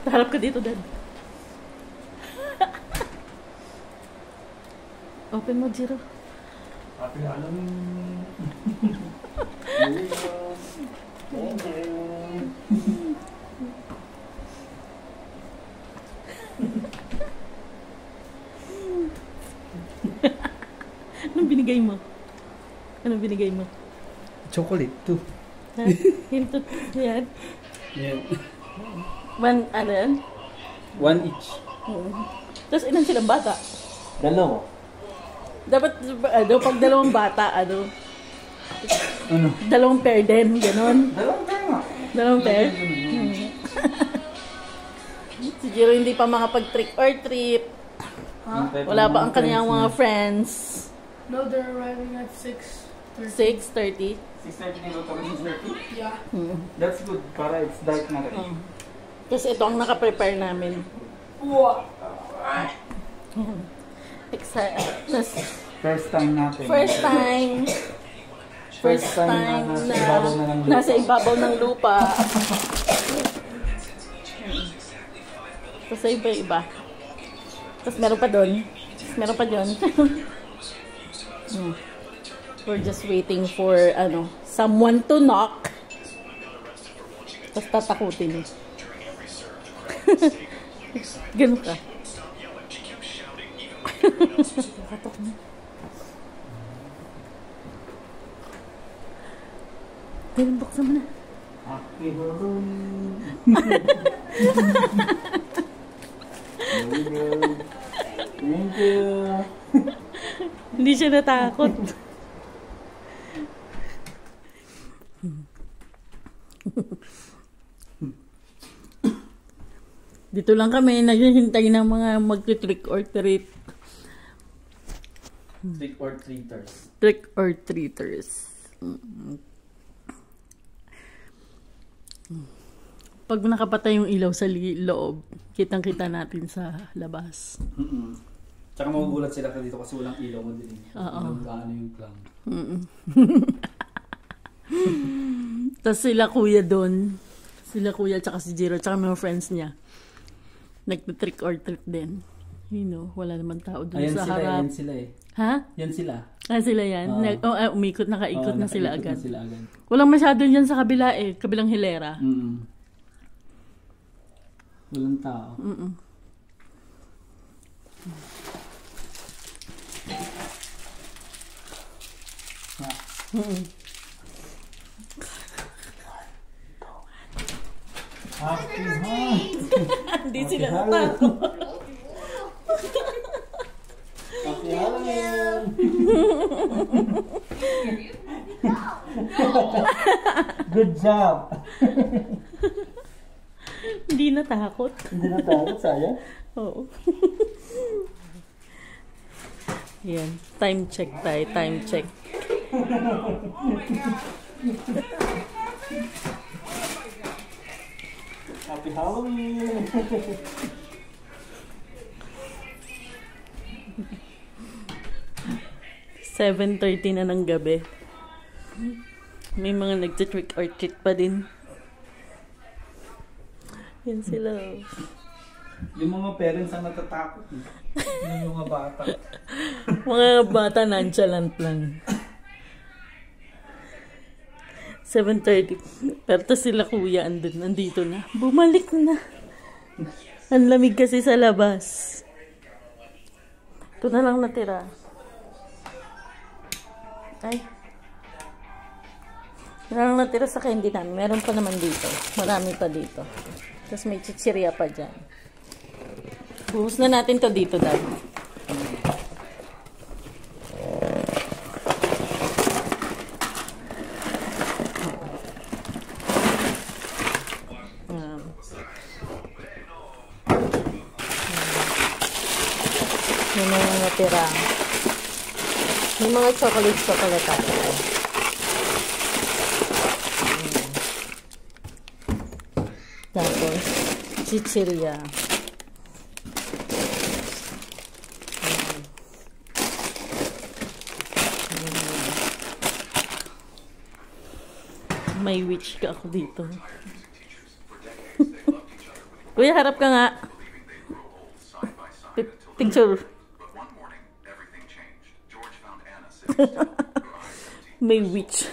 Harap ka dito, Dad. Open mo, Jiro. Happy Halloween! Thank you! Anong binigay mo? Anong binigay mo? Chocolate too. Ha? Hintot. Yan. Yan. One, ano yan? One each. Tapos ilan silang bata? Dalawa. Dapat, pag dalawang bata, Ano? dalawang pair din, gano'n. Dalawang tayo nga. Dalawang pair? Si Jiro hindi pa makapag-trick or treat. Wala pa ang kanyang mga friends. No, they're arriving at 6:30. 6:30. 6:30 nilo to 6:30? Yeah. That's good. Para it's dark na rin. Kasi ito ang nakaprepare namin. Wow. First time natin. First time na nasa ibabaw ng lupa. Tapos iba-iba. Tapos meron pa doon. Meron pa doon. We're just waiting for someone to knock. Tapos tatakutin. Ganun ka. Nakatok na. Ganun, buksan mo na. Happy Halloween! Thank you! Hindi siya natakot. Dito lang kami, naghihintay ng mga mag-trick or treat. Trick or treaters. Trick or treaters. Pag nakapatay yung ilaw sa loob, kitang-kita natin sa labas. Tsaka magugulat sila dito kasi walang ilaw mo din. Oo. Ano yung clown. Tapos sila kuya doon. Sila kuya tsaka si Jiro tsaka mga friends niya. Nagtitrick or treat din. Wala naman tao doon sa harap. Ayan sila eh. Ha? Yan sila. Sila yan? Umikot, nakaikot na sila agad. Na sila agad. Walang masyado dyan sa kabila kabilang hilera. Walang tao. Happy Halloween! Hindi sila natakot. Happy Halloween! Good job! Hindi natakot. Hindi natakot, sayang. Oo. Yan. Time check tayo. Time check. Happy Halloween! 7:30 na ng gabi. May mga nagtitrick or treat pa din. Yan sila. Yung mga parents ang natatakot. Yung mga bata. Mga bata nonchalant lang. 7:30. Pero sila kuya andito na. Bumalik na. Ang lamig kasi sa labas. Ito na lang natira. Ay. Ito na lang natira sa candy namin. Meron pa naman dito. Marami pa dito. Tapos may chichirya pa dyan. Buhos na natin to dito, Dad. May mga natira. May mga chocolate ako. Tapos, chichirya. May witch ka ako dito. Kuya, harap ka nga. Picture. May witch.